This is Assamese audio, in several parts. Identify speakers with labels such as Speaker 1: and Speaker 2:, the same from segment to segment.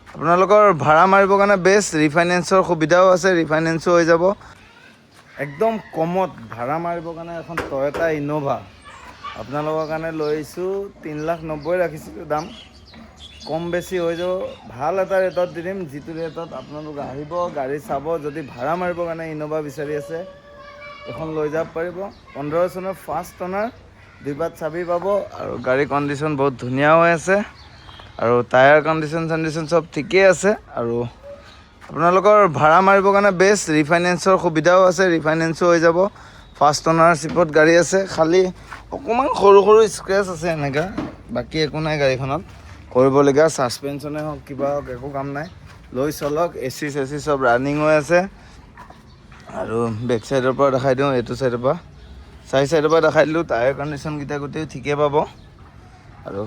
Speaker 1: আপোনালোকৰ ভাড়া মাৰিবৰ কাৰণে বেষ্ট ৰিফাইনেন্সৰ সুবিধাও আছে, ৰিফাইনেন্সো হৈ যাব। একদম কমত ভাড়া মাৰিবৰ কাৰণে এখন টয়টা ইন'ভা আপোনালোকৰ কাৰণে লৈ আহিছোঁ। 3,90,000 ৰাখিছিলোঁ দাম, কম বেছি হৈ যাব। ভাল এটা ৰেটত দি দিম, যিটো ৰেটত আপোনালোক আহিব, গাড়ী চাব। যদি ভাড়া মাৰিবৰ কাৰণে ইন'ভা বিচাৰি আছে, এখন লৈ যাব পাৰিব। 15 চনৰ ফাৰ্ষ্ট অনাৰ, 2 বাট চাবি পাব আৰু গাড়ী কণ্ডিশ্যন বহুত ধুনীয়া হৈ আছে আৰু টায়াৰ কণ্ডিশ্যন চব ঠিকেই আছে। আৰু আপোনালোকৰ ভাড়া মাৰিবৰ কাৰণে বেষ্ট ৰিফাইনেন্সৰ সুবিধাও আছে, ৰিফাইনেন্সো হৈ যাব। ফাৰ্ষ্ট অনাৰশ্বিপত গাড়ী আছে, খালি অকণমান সৰু সৰু স্ক্ৰেচ আছে এনেকুৱা, বাকী একো নাই গাড়ীখনত কৰিবলগীয়া। ছাছপেনশ্যনে হওক কিবা হওক একো কাম নাই, লৈ চলক। এচি চেচি চব ৰানিং হৈ আছে। আৰু বেক চাইডৰ পৰা দেখাই দিওঁ, এইটো চাইডৰ পৰা চাইডৰ পৰা দেখাই দিলোঁ। টায়াৰ কণ্ডিশ্যনকেইটা গোটেই ঠিকে পাব আৰু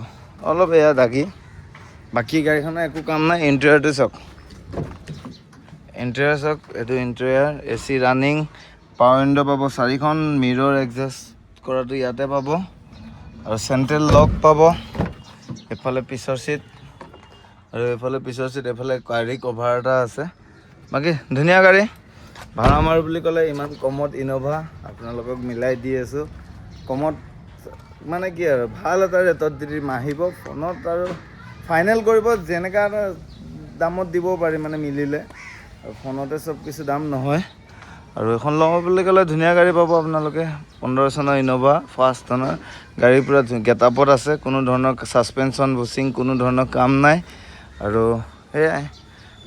Speaker 1: অলপ এয়া দাগি, বাকী গাড়ীখনৰ একো কাম নাই। ইণ্টেৰিয়ৰটো চাওক, ইণ্টেৰিয়ৰ চাওক, এইটো interior. AC running, power window পাব 4খন, মিৰৰ এডজাষ্ট কৰাটো ইয়াতে পাব আৰু চেণ্ট্ৰেল লক পাব। এফালে পিছৰ চিট আৰু এইফালে পিছৰ চিট, এইফালে গাড়ী কভাৰ এটা আছে। বাকী ধুনীয়া গাড়ী। ভাড়া মাৰো বুলি ক'লে ইমান কমত ইন'ভা আপোনালোকক মিলাই দি আছোঁ। কমত মানে কি আৰু ভাল এটা ৰেটত যদি আহিব, ফোনত আৰু ফাইনেল কৰিব, যেনেকুৱা এটা দামত দিব পাৰি মানে মিলিলে। আৰু ফোনতে চব কিছু দাম নহয়। আৰু এখন লওঁ বুলি ক'লে ধুনীয়া গাড়ী পাব আপোনালোকে। 15 চনৰ ইন'ভা ফাৰ্ষ্ট অনাৰ গাড়ী, পূৰা গেটআপত আছে, কোনো ধৰণৰ ছাছপেনশ্যন বুচিং কোনো ধৰণৰ কাম নাই। আৰু সেয়াই,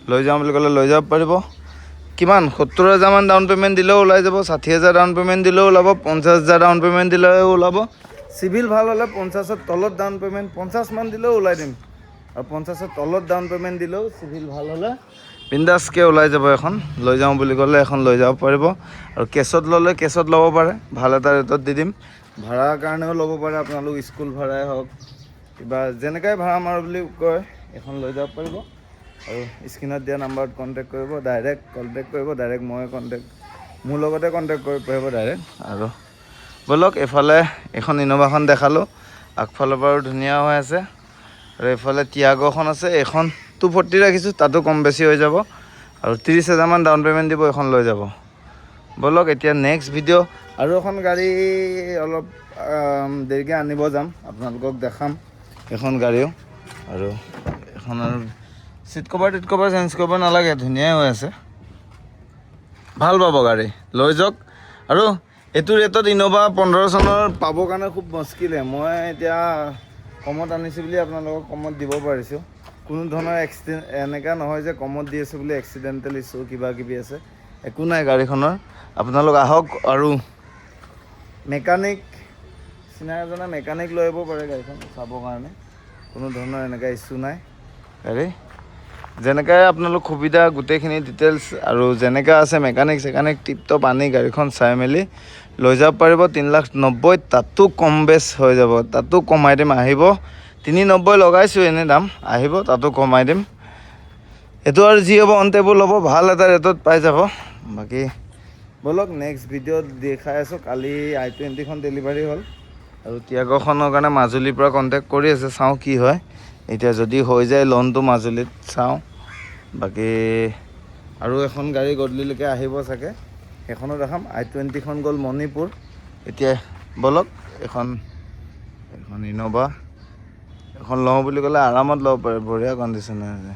Speaker 1: লৈ যাওঁ বুলি ক'লে লৈ যাব পাৰিব। কিমান 70,000 ডাউন পে'মেণ্ট দিলেও ওলাই যাব, 60,000 ডাউন পে'মেণ্ট দিলেও ওলাব, 50,000 ডাউন পে'মেণ্ট দিলেও ওলাব। চিভিল ভাল হ'লে 50ৰ তলত ডাউন পে'মেণ্ট, 50 মান দিলেও ওলাই দিম। আৰু 50ৰ তলত ডাউন পে'মেণ্ট দিলেও চিভিল ভাল হ'লে বিন্দাছকৈ ওলাই যাব। এখন লৈ যাওঁ বুলি ক'লে এখন লৈ যাব পাৰিব। আৰু কেছত ল'লে কেছত ল'ব পাৰে, ভাল এটা ৰেটত দি দিম। ভাড়াৰ কাৰণেও ল'ব পাৰে আপোনালোক, স্কুল ভাড়াই হওক কিবা যেনেকৈ ভাড়া মাৰোঁ বুলি কয় এখন লৈ যাব পাৰিব। আৰু স্ক্ৰীণত দিয়া নাম্বাৰত কণ্টেক্ট কৰিব, ডাইৰেক্ট কণ্টেক্ট কৰিব, ডাইৰেক্ট মই মোৰ লগতে কণ্টেক্ট কৰিব পাৰিব ডাইৰেক্ট। আৰু ব'লক, এইফালে এখন ইন'ভাখন দেখালোঁ, আগফালৰ পৰাও ধুনীয়া হৈ আছে। আৰু এইফালে টিয়াগোখন আছে, এইখন 240 ৰাখিছোঁ, তাতো কম বেছি হৈ যাব। আৰু 30,000 মান ডাউন পে'মেণ্ট দিব, এখন লৈ যাব। ব'লক এতিয়া নেক্সট ভিডিঅ', আৰু এখন গাড়ী অলপ দেৰিকৈ আনিব যাম, আপোনালোকক দেখাম এখন গাড়ীও। আৰু এখন আৰু চিট কভাৰ চেঞ্জ কৰিব নালাগে, ধুনীয়াই হৈ আছে, ভাল পাব গাড়ী, লৈ যাওক। আৰু এইটো ৰেটত ইন'ভা 15 চনৰ পাবৰ কাৰণে খুব মুস্কিলে। মই এতিয়া কমত আনিছোঁ বুলি আপোনালোকক কমত দিব পাৰিছোঁ। কোনো ধৰণৰ এনেকুৱা নহয় যে কমত দি আছোঁ বুলি এক্সিডেণ্টেল ইছ্যু কিবা কিবি আছে, একো নাই গাড়ীখনৰ। আপোনালোক আহক আৰু মেকানিক চিনাকি এজনে মেকানিক লৈ আহিব পাৰে গাড়ীখন চাবৰ কাৰণে, কোনো ধৰণৰ এনেকুৱা ইছ্যু নাই। গাড়ী যেনেকৈ আপোনালোক সুবিধা, গোটেইখিনি ডিটেইলছ আৰু যেনেকৈ আছে মেকানিক টিপটপ আনি গাড়ীখন চাই মেলি লৈ যাব পাৰিব। 3,90,000, তাতো কম বেছ হৈ যাব, তাতো কমাই দিম। আহিব, 390 লগাইছোঁ এনেই দাম, আহিব তাতো কমাই দিম। এইটো আৰু যি হ'ব অন টেবুল হ'ব, ভাল এটা ৰেটত পাই যাব। বাকী ব'লক নেক্সট ভিডিঅ'ত দেখাই আছোঁ। কালি i20খন ডেলিভাৰী হ'ল আৰু টিয়াগোখনৰ কাৰণে মাজুলীৰ পৰা কণ্টেক্ট কৰি আছে, চাওঁ কি হয়। এতিয়া যদি হৈ যায় লোনটো মাজুলীত চাওঁ। বাকী আৰু এখন গাড়ী গধূলিলৈকে আহিব চাগে, সেইখনো দেখাম। i20খন গ'ল মণিপুৰ। এতিয়া ব'লক এখন ইন'ভা এখন লওঁ বুলি ক'লে আৰামত ল'ব পাৰে, বঢ়িয়া কণ্ডিশ্যন আছে।